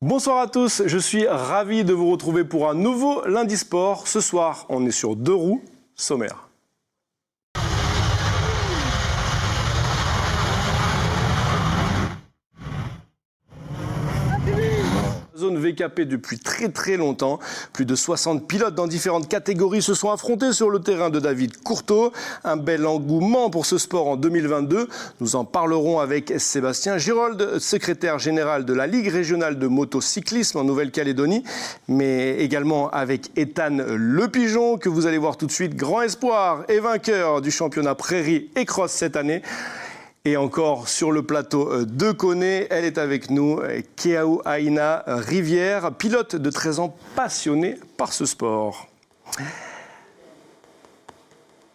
Bonsoir à tous, je suis ravi de vous retrouver pour un nouveau Lundi Sport. Ce soir, on est sur 2 roues, sommaire. Zone VKP depuis très longtemps. Plus de 60 pilotes dans différentes catégories se sont affrontés sur le terrain de David Courteau. Un bel engouement pour ce sport en 2022. Nous en parlerons avec Sébastien Girold, secrétaire général de la Ligue régionale de motocyclisme en Nouvelle-Calédonie, mais également avec Ethan Le Pigeon, que vous allez voir tout de suite, grand espoir et vainqueur du championnat prairie et cross cette année. Et encore sur le plateau de Koné, elle est avec nous, Keahuaina Rivière, pilote de 13 ans passionnée par ce sport.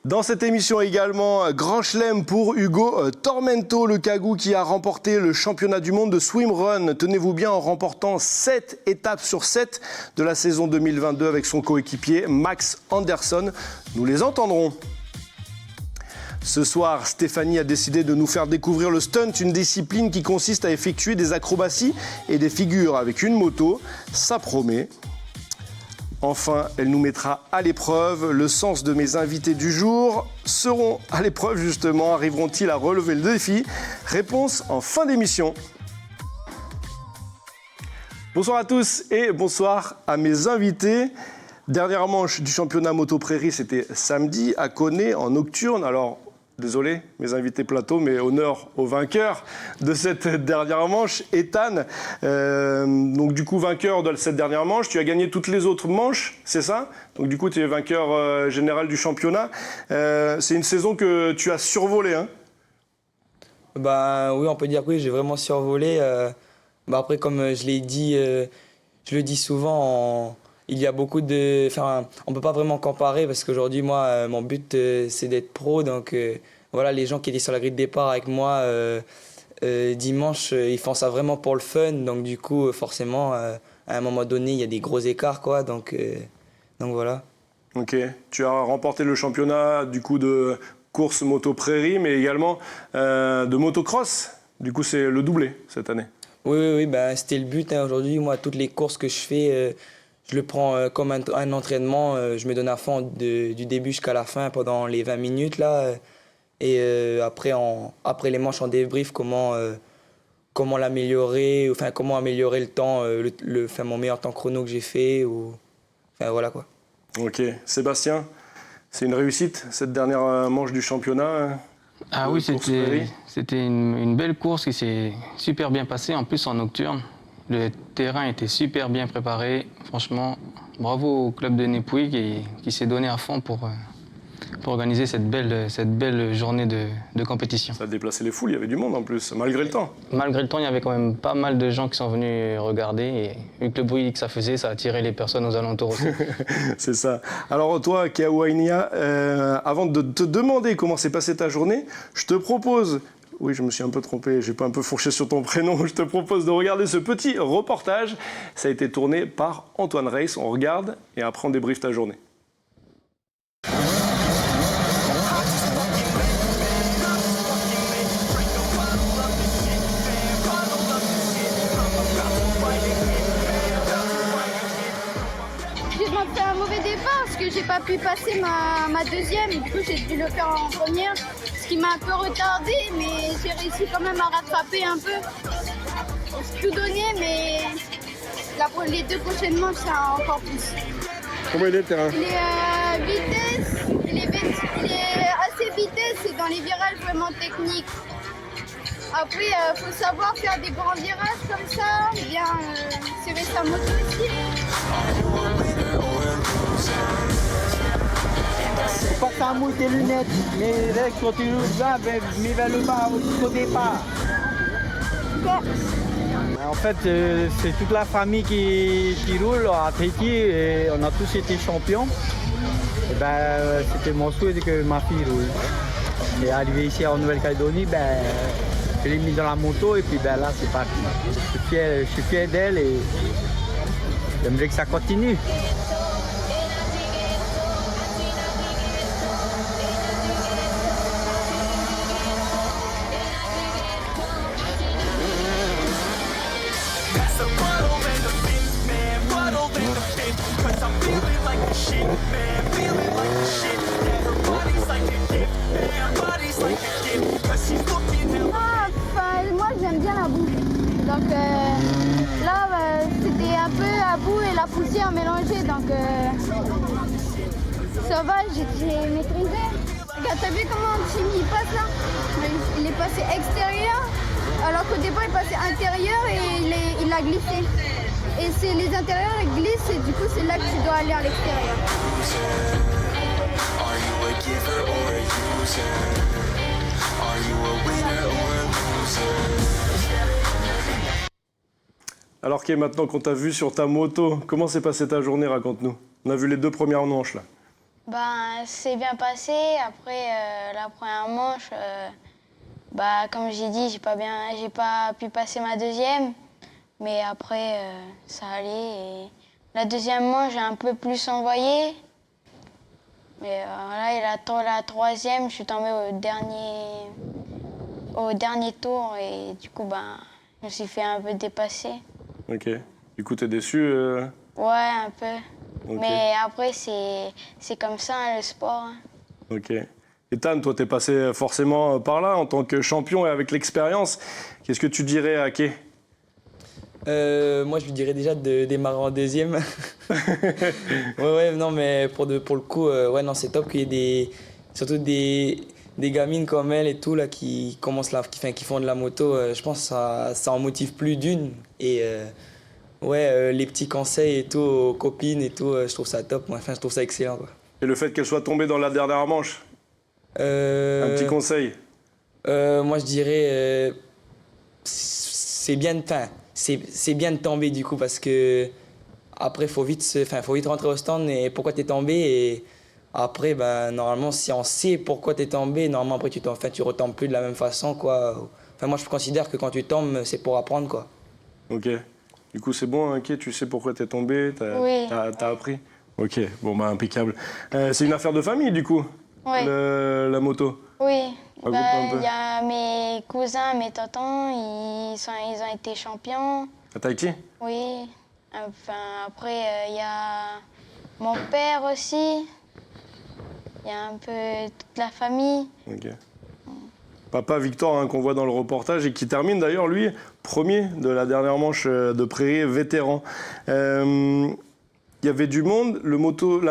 Dans cette émission également, grand chelem pour Hugo Tormento, le Cagou qui a remporté le championnat du monde de swimrun. Tenez-vous bien, en remportant 7 étapes sur 7 de la saison 2022 avec son coéquipier Max Anderson. Nous les entendrons. Ce soir, Stéphanie a décidé de nous faire découvrir le stunt, une discipline qui consiste à effectuer des acrobaties et des figures avec une moto. Ça promet. Enfin, elle nous mettra à l'épreuve. Le sens de mes invités du jour seront à l'épreuve justement. Arriveront-ils à relever le défi? Réponse en fin d'émission. Bonsoir à tous et bonsoir à mes invités. Dernière manche du championnat moto prairie, c'était samedi à Koné en nocturne. Alors, désolé, mes invités plateau, mais honneur au vainqueur de cette dernière manche, Ethan. Donc du coup, vainqueur de cette dernière manche, tu as gagné toutes les autres manches, c'est ça? Donc du coup, tu es vainqueur général du championnat. C'est une saison que tu as survolée, hein? Bah oui, on peut dire que oui, j'ai vraiment survolé. Après, comme je l'ai dit, je le dis souvent, il y a beaucoup de... Enfin, on ne peut pas vraiment comparer parce qu'aujourd'hui, moi, mon but, c'est d'être pro. Donc, voilà, les gens qui étaient sur la grille de départ avec moi dimanche, ils font ça vraiment pour le fun. Donc, du coup, forcément, à un moment donné, il y a des gros écarts, quoi. Donc voilà. Ok. Tu as remporté le championnat, du coup, de course moto prairie, mais également de motocross. Du coup, c'est le doublé cette année. Oui, bah, c'était le but, hein. Aujourd'hui, moi, toutes les courses que je fais... je le prends comme un entraînement, je me donne à fond du début jusqu'à la fin pendant les 20 minutes. Là, et après les manches en débrief, comment l'améliorer, enfin comment améliorer le temps, mon meilleur temps chrono que j'ai fait. Enfin voilà quoi. Ok. Sébastien, c'est une réussite cette dernière manche du championnat? Ah oui, c'était une belle course qui s'est super bien passée, en plus en nocturne. Le terrain était super bien préparé. Franchement, bravo au club de Népouy qui s'est donné à fond pour organiser cette belle journée de compétition. Ça a déplacé les foules, il y avait du monde en plus, malgré le temps. Malgré le temps, il y avait quand même pas mal de gens qui sont venus regarder. Et vu que le bruit que ça faisait, ça a attiré les personnes aux alentours aussi. C'est ça. Alors toi, Keahuaina, avant de te demander comment s'est passée ta journée, je te propose... Oui, je me suis un peu trompé, j'ai pas un peu fourché sur ton prénom. Je te propose de regarder ce petit reportage. Ça a été tourné par Antoine Reiss. On regarde et après on débriefe ta journée. J'ai fait un mauvais départ parce que j'ai pas pu passer ma deuxième. Du coup, j'ai dû le faire en première. Ce qui m'a un peu retardé, mais j'ai réussi quand même à rattraper un peu. J'ai tout donné, mais les 2 prochaines manches, c'est encore plus. Comment il est le terrain? Il est assez vitesse et dans les virages vraiment techniques. Après, il faut savoir faire des grands virages comme ça, ou bien serrer sa moto aussi. Porte un mot des lunettes, mais là, quand tu roules là, mets vers le bas au départ. En fait, c'est toute la famille qui roule à Tahiti et on a tous été champions. Et c'était mon souhait que ma fille roule. Et arrivé ici en Nouvelle-Calédonie, je l'ai mis dans la moto et puis là c'est parti. Je suis fier d'elle et j'aimerais que ça continue. Moi j'aime bien la boue. Donc là c'était un peu à boue et la poussière mélangée. Donc ça va, j'ai maîtrisé. Regarde, t'as vu comment Timmy il passe là? Il est passé extérieur alors qu'au départ il passait intérieur et il a glissé. Et c'est les intérieurs qui glissent et du coup c'est là que tu dois aller à l'extérieur. Alors Kay, maintenant qu'on t'a vu sur ta moto, comment s'est passée ta journée? Raconte-nous. On a vu les 2 premières manches là. C'est bien passé. Après la première manche, comme j'ai dit, j'ai pas pu passer ma deuxième. Mais après, ça allait. Et la deuxième manche, j'ai un peu plus envoyé. Mais là, et la troisième, je suis tombée au dernier tour. Et du coup, je me suis fait un peu dépasser. Ok. Du coup, t'es déçu Ouais, un peu. Okay. Mais après, c'est comme ça, hein, le sport. Hein. Ok. Et Tan, toi, t'es passé forcément par là en tant que champion et avec l'expérience. Qu'est-ce que tu dirais à Kay? Moi, je lui dirais déjà de démarrer en deuxième. ouais, non, mais pour le coup, non, c'est top qu'il y ait surtout des gamines comme elle et tout, là, qui commencent qui font de la moto. Je pense que ça en motive plus d'une. Et les petits conseils et tout, aux copines et tout, je trouve ça top. Moi, je trouve ça excellent, quoi. Et le fait qu'elle soit tombée dans la dernière manche, un petit conseil? Moi, je dirais, c'est bien de tomber du coup parce que après faut vite rentrer au stand et pourquoi t'es tombé et après normalement si on sait pourquoi t'es tombé, normalement après tu retombes plus de la même façon quoi. Enfin moi je considère que quand tu tombes c'est pour apprendre quoi. Ok. Du coup c'est bon, ok, tu sais pourquoi t'es tombé, Oui. t'as appris. Ok, bon impeccable. C'est une affaire de famille du coup, Oui. la moto. Oui. Raconte un peu. Il y a mes cousins, mes tontons, ils ont été champions. À Tahiti? Oui. Après, il y a mon père aussi. Il y a un peu toute la famille. Ok. Papa Victor, qu'on voit dans le reportage et qui termine d'ailleurs, lui, premier de la dernière manche de Prairie, vétéran. Il y avait du monde, le motocross,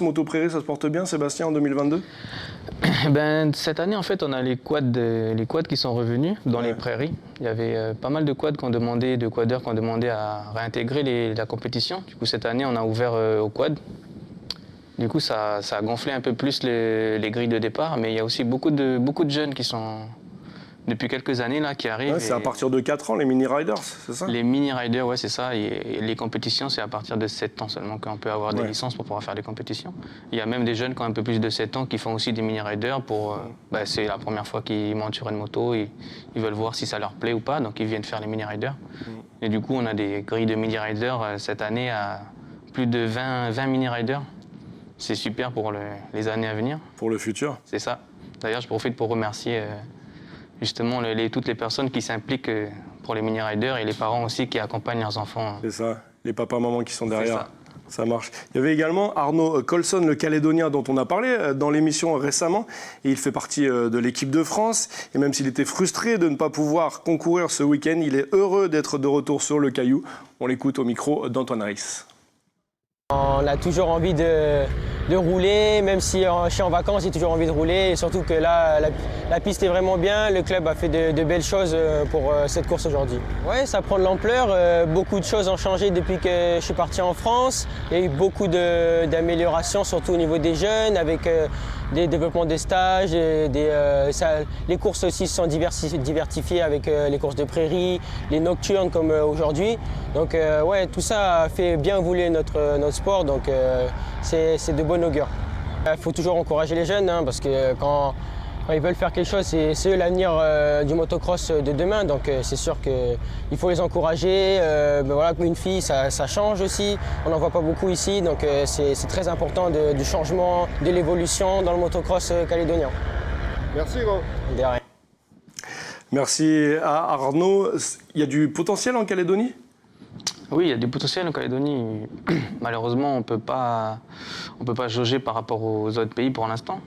moto Prairie, ça se porte bien, Sébastien, en 2022? Cette année, en fait, on a les quads qui sont revenus dans les prairies. Il y avait pas mal de quadeurs qui ont demandé à réintégrer la compétition. Du coup, cette année, on a ouvert aux quads. Du coup, ça a gonflé un peu plus les grilles de départ, mais il y a aussi beaucoup de jeunes qui sont, depuis quelques années, là, qui arrivent. Ouais, c'est à partir de 4 ans, les mini-riders, c'est ça? Les mini-riders, ouais, c'est ça. Et les compétitions, c'est à partir de 7 ans seulement qu'on peut avoir des licences pour pouvoir faire des compétitions. Il y a même des jeunes qui ont un peu plus de 7 ans qui font aussi des mini-riders pour... c'est la première fois qu'ils montent sur une moto, ils veulent voir si ça leur plaît ou pas, donc ils viennent faire les mini-riders. Et du coup, on a des grilles de mini-riders cette année à plus de 20 mini-riders. C'est super pour les années à venir. Pour le futur. C'est ça. D'ailleurs, je profite pour remercier justement toutes les personnes qui s'impliquent pour les mini-riders et les parents aussi qui accompagnent leurs enfants. C'est ça, les papas-mamans qui sont derrière. Ça. Ça marche. Il y avait également Arnaud Colson, le Calédonien dont on a parlé dans l'émission récemment. Et il fait partie de l'équipe de France. Et même s'il était frustré de ne pas pouvoir concourir ce week-end, il est heureux d'être de retour sur le Caillou. On l'écoute au micro d'Antoine Rice. On a toujours envie de rouler, même si je suis en vacances, j'ai toujours envie de rouler. Et surtout que là, la piste est vraiment bien. Le club a fait de belles choses pour cette course aujourd'hui. Ouais, ça prend de l'ampleur. Beaucoup de choses ont changé depuis que je suis parti en France. Il y a eu beaucoup d'améliorations, surtout au niveau des jeunes, avec des développements des stages, les courses aussi sont diversifiées avec les courses de prairie, les nocturnes comme aujourd'hui. Donc ouais, tout ça a fait bien évoluer notre sport, donc c'est de bon augure. Il faut toujours encourager les jeunes parce que quand ils veulent faire quelque chose, c'est eux l'avenir du motocross de demain, donc c'est sûr qu'il faut les encourager. Voilà, une fille, ça change aussi, on n'en voit pas beaucoup ici, donc c'est très important du changement, de l'évolution dans le motocross calédonien. Merci gros. De rien. Merci à Arnaud. Il y a du potentiel en Calédonie ? Oui, il y a du potentiel en Calédonie. Malheureusement, on peut pas jauger par rapport aux autres pays pour l'instant.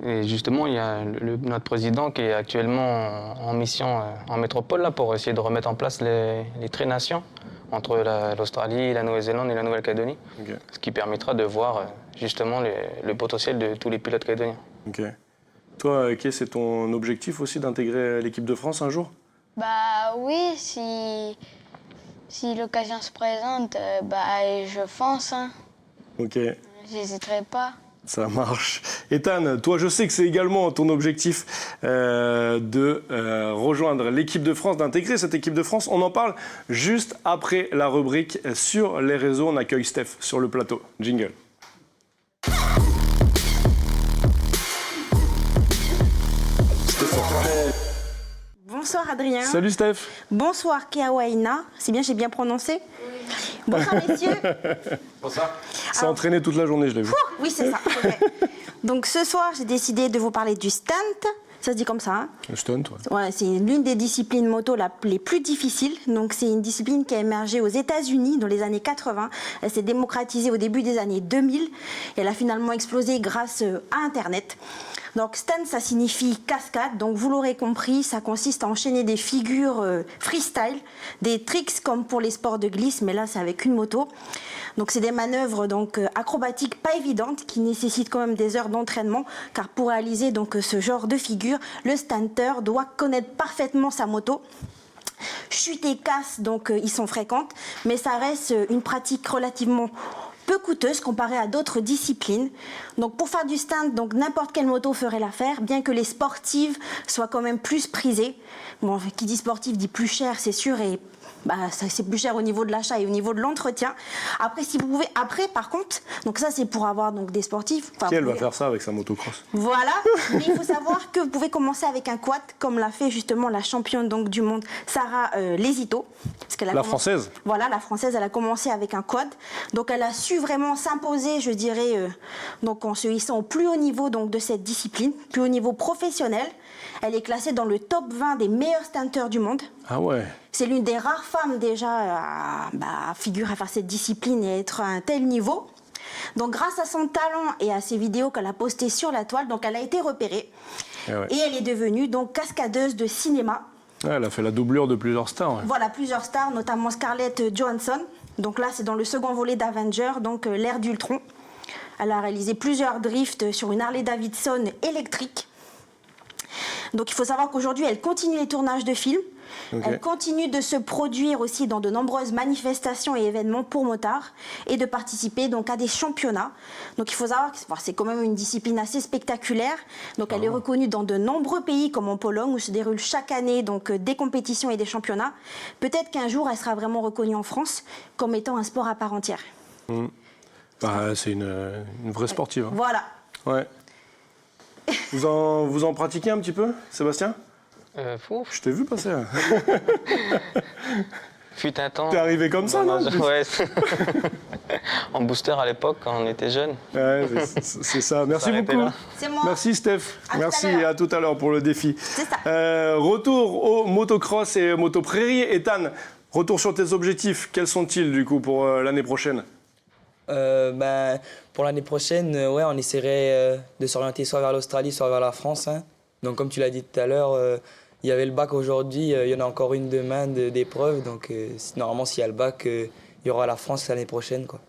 Et justement, il y a notre président qui est actuellement en mission en métropole là, pour essayer de remettre en place les traits-nations entre l'Australie, la Nouvelle-Zélande et la Nouvelle-Calédonie. Okay. Ce qui permettra de voir justement le potentiel de tous les pilotes calédoniens. Ok. Toi, Kay, c'est ton objectif aussi d'intégrer l'équipe de France un jour ? Bah oui, si l'occasion se présente, je fonce. Hein. Ok. J'hésiterai pas. Ça marche. Ethan, toi, je sais que c'est également ton objectif de rejoindre l'équipe de France, d'intégrer cette équipe de France. On en parle juste après la rubrique sur les réseaux. On accueille Steph sur le plateau. Jingle. Bonsoir Adrien. Salut Steph. Bonsoir Keawaina. C'est bien, j'ai bien prononcé. Bonsoir messieurs. Bonsoir. C'est entraîné toute la journée, je l'ai vu. Oui, c'est ça. Donc ce soir, j'ai décidé de vous parler du stunt. Ça se dit comme ça. Hein. Le stunt, ouais. Ouais, c'est l'une des disciplines moto les plus difficiles. Donc c'est une discipline qui a émergé aux États-Unis dans les années 80. Elle s'est démocratisée au début des années 2000. Et elle a finalement explosé grâce à Internet. Donc stunt, ça signifie cascade. Donc vous l'aurez compris, ça consiste à enchaîner des figures freestyle, des tricks comme pour les sports de glisse, mais là c'est avec une moto. Donc c'est des manœuvres acrobatiques pas évidentes qui nécessitent quand même des heures d'entraînement, car pour réaliser ce genre de figure, le stunter doit connaître parfaitement sa moto. Chutes et casses, ils sont fréquentes, mais ça reste une pratique relativement peu coûteuse comparée à d'autres disciplines. Donc pour faire du stunt, n'importe quelle moto ferait l'affaire, bien que les sportives soient quand même plus prisées. Bon, qui dit sportive dit plus cher, c'est sûr, et c'est plus cher au niveau de l'achat et au niveau de l'entretien. Après, si vous pouvez, par contre, donc ça c'est pour avoir des sportifs. Qui elle va faire ça avec sa motocross ? Voilà, mais il faut savoir que vous pouvez commencer avec un quad, comme l'a fait justement la championne du monde Sarah Lesito. Française ? Voilà, la française, elle a commencé avec un quad. Donc elle a su vraiment s'imposer, je dirais, en se hissant au plus haut niveau de cette discipline, plus haut niveau professionnel. Elle est classée dans le top 20 des meilleurs stunters du monde. Ah ouais. C'est l'une des rares femmes déjà à figurer à faire cette discipline et être à un tel niveau. Donc grâce à son talent et à ses vidéos qu'elle a postées sur la toile, elle a été repérée. Et elle est devenue cascadeuse de cinéma. Ouais, elle a fait la doublure de plusieurs stars. Ouais. Voilà, plusieurs stars, notamment Scarlett Johansson. Donc là, c'est dans le second volet d'Avenger, l'ère d'Ultron. Elle a réalisé plusieurs drifts sur une Harley Davidson électrique. Donc il faut savoir qu'aujourd'hui, elle continue les tournages de films. Okay. Elle continue de se produire aussi dans de nombreuses manifestations et événements pour motards et de participer à des championnats. Donc il faut savoir que c'est quand même une discipline assez spectaculaire. Donc elle est reconnue dans de nombreux pays comme en Pologne où se déroulent chaque année des compétitions et des championnats. Peut-être qu'un jour elle sera vraiment reconnue en France comme étant un sport à part entière. C'est une vraie sportive. Hein. Voilà. Ouais. Vous en pratiquez un petit peu, Sébastien ? Je t'ai vu passer. Fut un temps. T'es arrivé comme ça, non ? Ouais. En booster à l'époque, quand on était jeunes. Ouais, c'est ça. Merci beaucoup. C'est moi. Merci Steph. Merci et à tout à l'heure pour le défi. C'est ça. Retour au motocross et moto prairie. Ethan, retour sur tes objectifs. Quels sont-ils du coup pour l'année prochaine ? Pour l'année prochaine, on essaierait de s'orienter soit vers l'Australie, soit vers la France. Hein. Donc comme tu l'as dit tout à l'heure, il y avait le bac aujourd'hui, il y en a encore une demain d'épreuves. Donc normalement, s'il y a le bac, il y aura la France l'année prochaine. Quoi.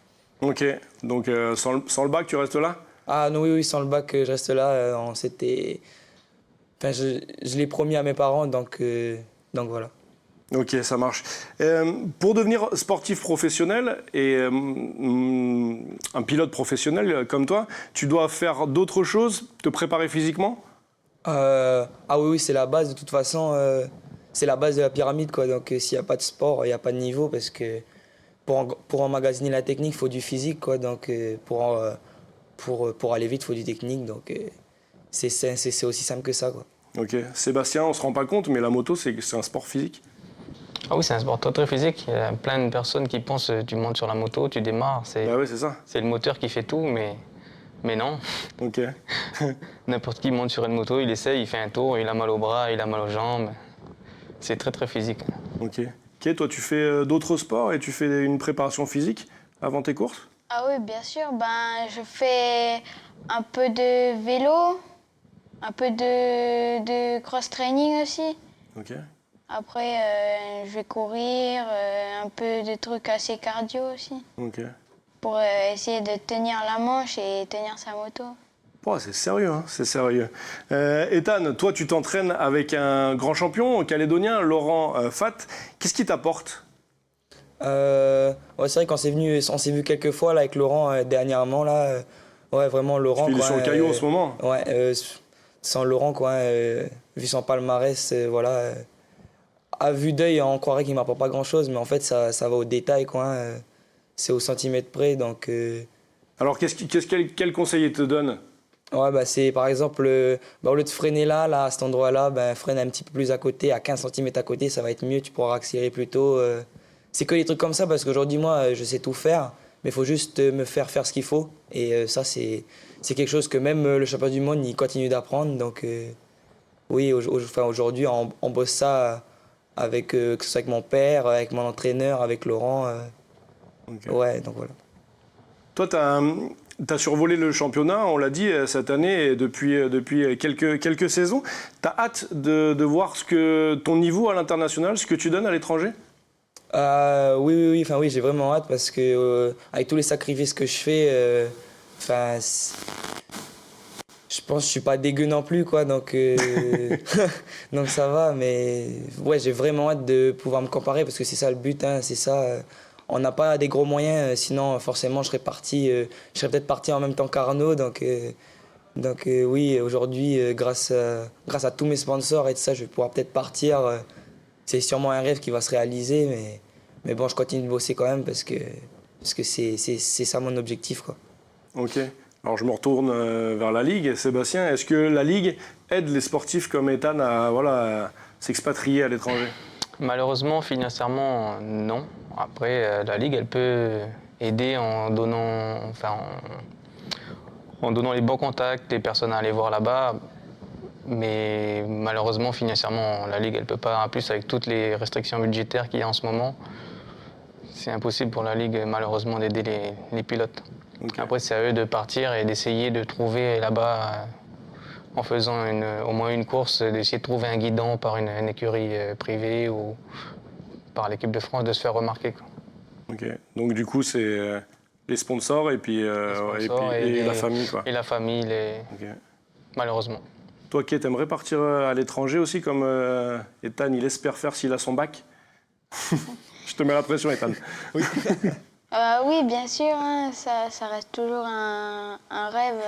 Ok, donc sans le bac, tu restes là ? Ah non, oui, sans le bac, je reste là. Je l'ai promis à mes parents, donc voilà. Ok, ça marche. Pour devenir sportif professionnel et un pilote professionnel comme toi, tu dois faire d'autres choses, te préparer physiquement? Ah oui, c'est la base de toute façon. C'est la base de la pyramide, quoi. Donc s'il n'y a pas de sport, il n'y a pas de niveau parce que pour emmagasiner la technique, il faut du physique, quoi. Donc pour aller vite, il faut du technique. Donc c'est aussi simple que ça, quoi. Ok. Sébastien, on ne se rend pas compte, mais la moto, c'est un sport physique? Ah oui, c'est un sport très, très physique. Il y a plein de personnes qui pensent tu montes sur la moto, tu démarres. Bah oui, c'est ça. C'est le moteur qui fait tout, mais non. Ok. N'importe qui monte sur une moto, il essaye, il fait un tour, il a mal au bras, il a mal aux jambes. C'est très, très physique. Ok. Ok, toi, tu fais d'autres sports et tu fais une préparation physique avant tes courses? Ah oui, bien sûr. Je fais un peu de vélo, un peu de cross-training aussi. Ok. Après, je vais courir, un peu de trucs assez cardio aussi, Ok. pour essayer de tenir la manche et tenir sa moto. Oh, c'est sérieux, hein, c'est sérieux. Ethan, toi, tu t'entraînes avec un grand champion calédonien, Laurent Fat. Qu'est-ce qui t'apporte? Ouais, c'est vrai qu'on s'est vu quelques fois là, avec Laurent dernièrement. Là, ouais, vraiment, Laurent. Il est quoi, sur le caillou en ce moment. Ouais, sans Laurent, quoi, vu son palmarès, voilà. À vue d'œil, on croirait qu'il ne m'apporte pas grand-chose, mais en fait, ça va au détail, quoi. C'est au centimètre près, donc... Alors, quel conseil il te donne? Ouais, c'est par exemple, au lieu de freiner là, à cet endroit-là, freine un petit peu plus à côté, à 15 cm à côté, ça va être mieux, tu pourras accélérer plus tôt. C'est que des trucs comme ça, parce qu'aujourd'hui, moi, je sais tout faire, mais il faut juste me faire ce qu'il faut. Et ça, c'est quelque chose que même le champion du monde, il continue d'apprendre. Donc, oui, aujourd'hui, on bosse ça avec, que ce soit avec mon père, avec mon entraîneur, avec Laurent. Okay. Ouais, donc voilà. Toi, tu as survolé le championnat, on l'a dit, cette année, et depuis quelques saisons. Tu as hâte de voir ton niveau à l'international, ce que tu donnes à l'étranger? Oui, j'ai vraiment hâte parce que avec tous les sacrifices que je fais, je pense que je suis pas dégueu non plus, quoi, donc donc ça va, mais ouais, j'ai vraiment hâte de pouvoir me comparer parce que c'est ça le but, hein, c'est ça. On n'a pas des gros moyens, sinon forcément je serais peut-être parti en même temps qu'Arnaud, donc oui, aujourd'hui, grâce à tous mes sponsors et tout ça, je vais pouvoir peut-être partir. C'est sûrement un rêve qui va se réaliser, mais bon, je continue de bosser quand même parce que c'est ça mon objectif, quoi. Ok. Alors je me retourne vers la Ligue. Sébastien, est-ce que la Ligue aide les sportifs comme Ethan à s'expatrier à l'étranger? Malheureusement, financièrement, non. Après, la Ligue, elle peut aider en donnant les bons contacts, les personnes à aller voir là-bas. Mais malheureusement, financièrement, la Ligue, elle ne peut pas. En plus, avec toutes les restrictions budgétaires qu'il y a en ce moment, c'est impossible pour la Ligue, malheureusement, d'aider les pilotes. Okay. Après, c'est à eux de partir et d'essayer de trouver là-bas, en faisant au moins une course, d'essayer de trouver un guidon par une écurie privée ou par l'équipe de France, de se faire remarquer, quoi. Ok. Donc du coup, c'est les sponsors et puis la famille, quoi. Et la famille, okay. Malheureusement. Toi, Kate, t'aimerais partir à l'étranger aussi, comme Ethan, il espère faire s'il a son bac? Je te mets la pression, Ethan. Oui. Oui, bien sûr, hein, ça reste toujours un rêve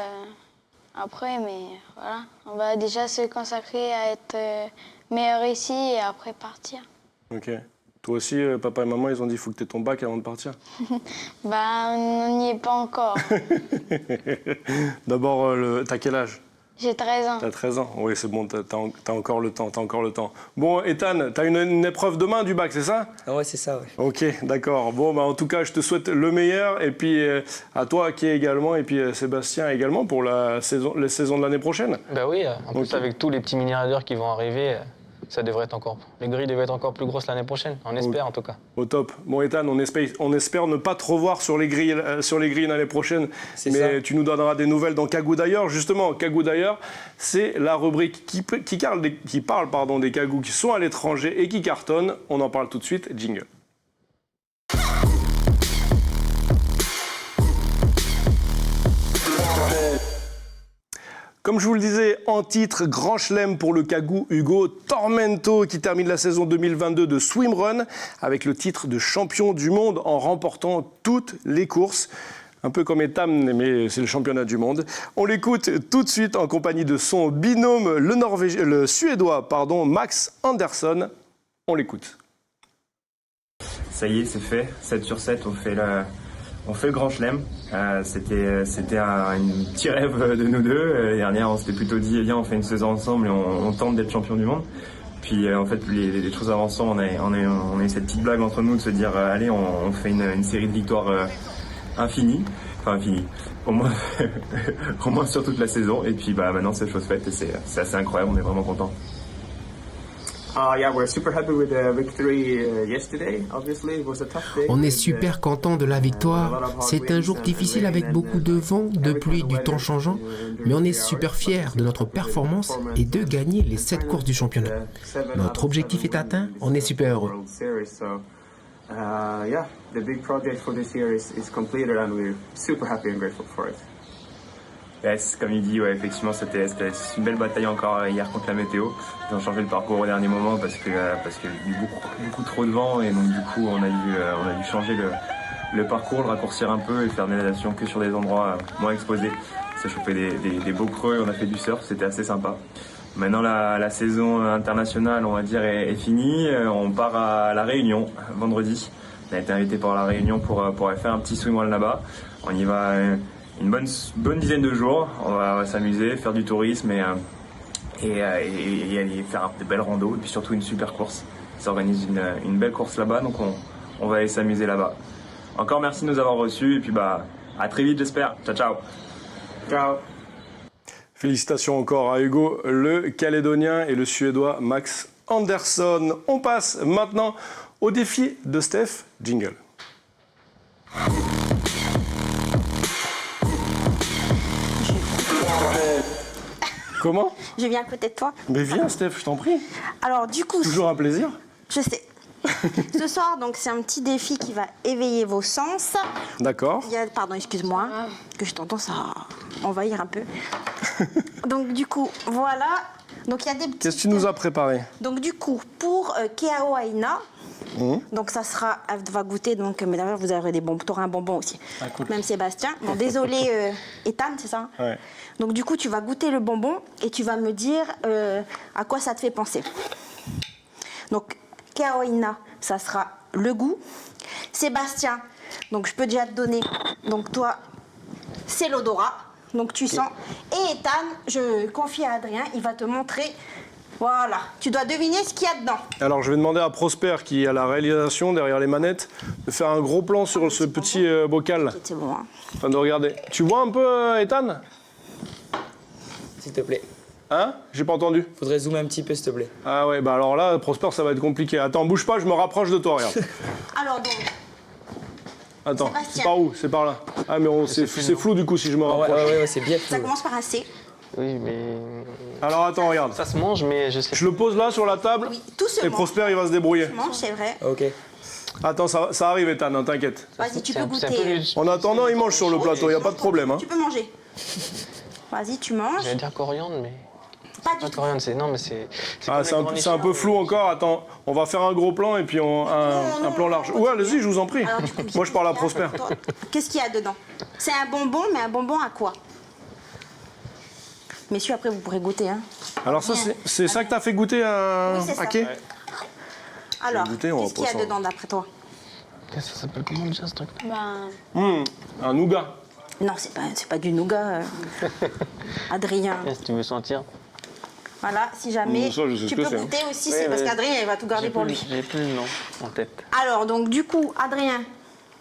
après, mais voilà. On va déjà se consacrer à être meilleur ici et après partir. Ok. Toi aussi, papa et maman, ils ont dit qu'il faut que tu aies ton bac avant de partir? On n'y est pas encore. D'abord, t'as quel âge? J'ai 13 ans. T'as 13 ans? Oui, c'est bon, t'as encore le temps, Bon, Ethan, t'as une épreuve demain du bac, c'est ça? Ouais, c'est ça, ouais. Ok, d'accord. Bon, en tout cas, je te souhaite le meilleur, et puis à toi, qui également, et puis Sébastien également, pour les saisons de l'année prochaine. Ben oui, en plus, avec tous les petits mini-riders qui vont arriver, les grilles devraient être encore plus grosses l'année prochaine, on espère en tout cas. Au top. Bon, Ethan, on espère ne pas te revoir sur les grilles l'année prochaine, mais ça. Tu nous donneras des nouvelles dans Kagou d'ailleurs. Justement, Kagou d'ailleurs, c'est la rubrique qui parle des Kagous qui sont à l'étranger et qui cartonnent. On en parle tout de suite. Jingle. Comme je vous le disais, en titre, grand chelem pour le Kagou Hugo Tormento qui termine la saison 2022 de swimrun avec le titre de champion du monde en remportant toutes les courses. Un peu comme Ethan, mais c'est le championnat du monde. On l'écoute tout de suite en compagnie de son binôme, le Suédois, Max Andersson. On l'écoute. Ça y est, c'est fait. 7 sur 7, on fait le grand chelem. C'était un petit rêve de nous deux. L'année dernière, on s'était plutôt dit, viens, on fait une saison ensemble et on tente d'être champion du monde. Puis en fait, les choses avançant, on a eu cette petite blague entre nous de se dire, allez, on fait une série de victoires infinie. Enfin, infinie. Au moins sur toute la saison. Et puis maintenant, c'est chose faite et c'est assez incroyable. On est vraiment contents. On est super content de la victoire. C'est un jour difficile avec beaucoup de vent, de pluie, du temps changeant, mais on est super fiers de notre performance et de gagner les 7 courses du championnat. Notre objectif est atteint, on est super heureux. The big project for this year is completed and we're super happy and grateful for it. Yes, comme il dit, ouais, effectivement, c'était une belle bataille encore hier contre la météo. Ils ont changé le parcours au dernier moment parce qu'il y a eu beaucoup trop de vent et donc du coup on a dû changer le parcours, le raccourcir un peu et faire des natations que sur des endroits moins exposés. Ça chopait des beaux creux, on a fait du surf, c'était assez sympa. Maintenant la saison internationale, on va dire, est finie. On part à La Réunion vendredi. On a été invité par La Réunion pour aller faire un petit swimrun là-bas. On y va une bonne dizaine de jours. On va s'amuser, faire du tourisme et aller faire de belles randos et puis surtout une super course. Ils s'organisent une belle course là-bas, donc on va aller s'amuser là-bas. Encore merci de nous avoir reçus et puis à très vite j'espère. Ciao ciao. Ciao. Félicitations encore à Hugo, le Calédonien et le Suédois Max Andersson. On passe maintenant au défi de Steph. Jingle. Comment ? Je viens à côté de toi. Mais viens Steph, je t'en prie. Alors du coup... Toujours un plaisir. Je sais. Ce soir, donc, c'est un petit défi qui va éveiller vos sens. D'accord. Pardon, excuse-moi, que je t'entends, ça envahir un peu. Donc du coup, voilà. Donc il y a des petits... Qu'est-ce que tu nous as préparé ? Donc du coup, pour Keao Aina, donc ça sera, elle va goûter, donc, mais d'ailleurs vous aurez des bonbons, tu auras un bonbon aussi. Ah, cool. Même Sébastien. Bon, désolé, Ethan, c'est ça ? Ouais. Donc du coup, tu vas goûter le bonbon et tu vas me dire à quoi ça te fait penser. Donc, Keao Aina, ça sera le goût. Sébastien, donc je peux déjà te donner, donc toi, c'est l'odorat. Donc tu sens. Et Ethan, je confie à Adrien, il va te montrer. Voilà, tu dois deviner ce qu'il y a dedans. Alors je vais demander à Prosper, qui a la réalisation derrière les manettes, de faire un gros plan sur ce petit bocal. C'est bon, hein. Enfin, de regarder. Tu vois un peu, Ethan ? S'il te plaît. Hein ? J'ai pas entendu. Faudrait zoomer un petit peu, s'il te plaît. Ah ouais, bah alors là, Prosper, ça va être compliqué. Attends, bouge pas, je me rapproche de toi, regarde. Alors donc, Attends, Sébastien. c'est par où ? C'est par là. Ah mais c'est flou du coup si je me rapproche. Ouais, c'est bien ça flou. commence par un C. Oui, mais Alors attends, regarde. ça se mange, mais je sais. Je le pose là sur la table Oui, tout se et mange. Prosper il va se débrouiller. Tout se mange, c'est vrai. Ok. Attends, ça arrive Ethan, hein, t'inquiète. Vas-y, tu C'est peux un- c'est un peu goûter. le- En attendant, il mange sur le plateau, il n'y a pas de problème. Hein. Tu peux manger. Vas-y, tu manges. J'allais dire coriandre, mais Pas pas du tout. coriandre, c'est non, mais c'est. Ah, c'est un peu flou encore. Attends, on va faire un gros plan et puis un plan large. Ouais, allez-y, je vous en prie. Alors, du coup, Moi, je parle à Prosper. Toi, qu'est-ce qu'il y a dedans? C'est un bonbon, mais un bonbon à quoi? Messieurs, après, vous pourrez goûter. Hein. Alors ça, c'est ça que t'as fait goûter à Oui, c'est ça. Kay ? Alors, goûter, on va qu'est-ce qu'il y a pas ça. dedans d'après toi? Ça s'appelle comment déjà ce truc? Un nougat. Non, c'est pas du nougat. Adrien. Si tu veux sentir. Voilà, si jamais. Ça, je sais tu ce que peux c'est, hein. goûter aussi, Oui, c'est parce mais qu'Adrien, il va tout garder pour lui. J'ai plus le nom en tête. Alors, donc, du coup, Adrien,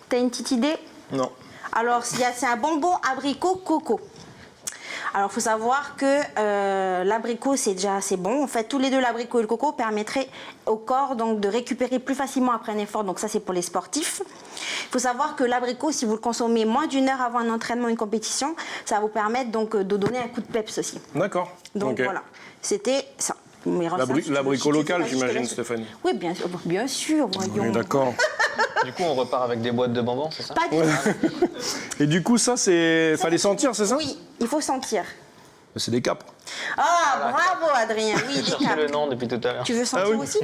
t'as une petite idée? Non. Alors, c'est un bonbon abricot coco. Alors, il faut savoir que l'abricot, c'est déjà assez bon. En fait, tous les deux, l'abricot et le coco permettraient au corps donc, de récupérer plus facilement après un effort. Donc, ça, c'est pour les sportifs. Il faut savoir que l'abricot, si vous le consommez moins d'une heure avant un entraînement, une compétition, ça va vous permettre donc, de donner un coup de peps aussi. D'accord. Donc, Ok. voilà. C'était ça. Mais L'abricot local, vas-y, je te j'imagine, laisse. Stéphanie. Oui, bien sûr, voyons. Oui, d'accord. Du coup, on repart avec des boîtes de bonbons, c'est ça? Pas du tout. Et du coup, ça, c'est. Fallait sentir, c'est ça? Oui, il faut sentir. C'est des capres. Ah, bravo Adrien, oui, Je des cherchais capres. le nom depuis tout à l'heure. Tu veux sentir Ah oui. aussi?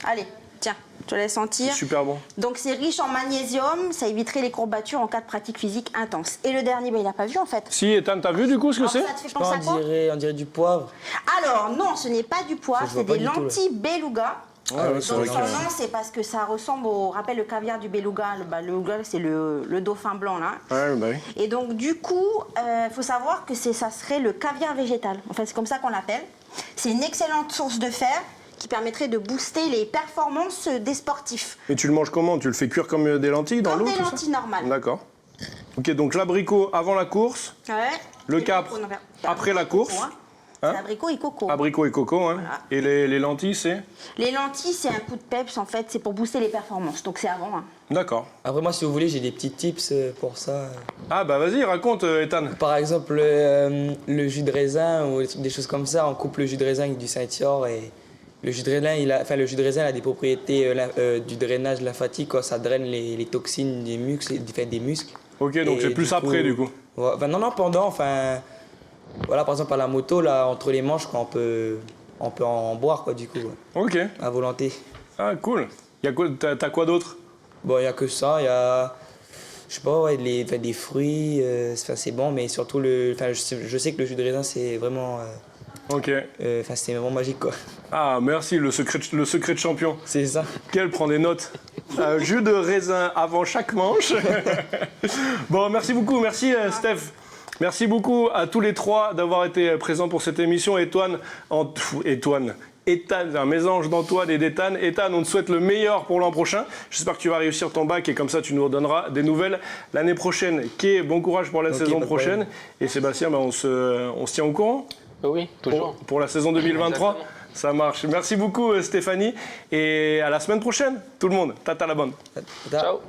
Allez, tiens, je te laisse sentir. Super bon. Donc c'est riche en magnésium, ça éviterait les courbatures en cas de pratique physique intense. Et le dernier, il n'a pas vu en fait. Si, Ethan, t'as vu du coup ce que Alors, c'est? ça te fait penser à On quoi? dirait du poivre. Alors non, ce n'est pas du poivre, Ça, je vois c'est pas des du tout, là. lentilles beluga. Ouais, c'est Donc vrai son que- nom, c'est parce que ça ressemble au, rappelle le caviar du beluga. Le beluga, c'est le dauphin blanc là. Ouais, bah oui. Et donc du coup, il faut savoir que ça serait le caviar végétal. Enfin, c'est comme ça qu'on l'appelle. C'est une excellente source de fer qui permettrait de booster les performances des sportifs. Et tu le manges comment? Tu le fais cuire comme des lentilles dans Comme l'eau? des tout ça lentilles normales. D'accord. Ok, donc l'abricot avant la course, Ouais. le Et capre coco, non, après la course. coco, hein. Hein C'est abricot et coco. Abricot et coco, hein. Voilà. Et les lentilles, c'est? Les lentilles, c'est un coup de peps en fait, c'est pour booster les performances. Donc c'est avant. Hein. D'accord. Après, moi, si vous voulez, j'ai des petits tips pour ça. Ah bah vas-y, raconte Ethan. Par exemple, le jus de raisin ou des choses comme ça, on coupe le jus de raisin avec du Saint-Yor et le jus de raisin, le jus de raisin a des propriétés du drainage lymphatique, quoi. Ça draine les toxines des muscles, des muscles. Ok, donc Et c'est plus du après du coup. Ouais, enfin, non, pendant, enfin, voilà, par exemple à la moto, là, entre les manches, on peut en boire, quoi, du coup, ouais, Ok. à volonté. Ah cool. T'as quoi d'autre? Bon, il n'y a que ça, il y a, je sais pas, ouais, des fruits, c'est bon, mais surtout, je sais que le jus de raisin, c'est vraiment, Ok. c'est vraiment magique, quoi. Ah merci, le secret de champion. C'est ça. Quel prend des notes. Jus de raisin avant chaque manche. Bon, merci beaucoup, merci Steph. Merci beaucoup à tous les trois d'avoir été présents pour cette émission. Ethan, un mélange d'Antoine et d'Ethan. Ethan, on te souhaite le meilleur pour l'an prochain. J'espère que tu vas réussir ton bac et comme ça, tu nous redonneras des nouvelles l'année prochaine. Kay, bon courage pour la saison prochaine. Et Sébastien, on se tient au courant Oui, toujours. pour la saison 2023. Exactement. Ça marche. Merci beaucoup Stéphanie et à la semaine prochaine tout le monde. Tata la bonne. Ciao.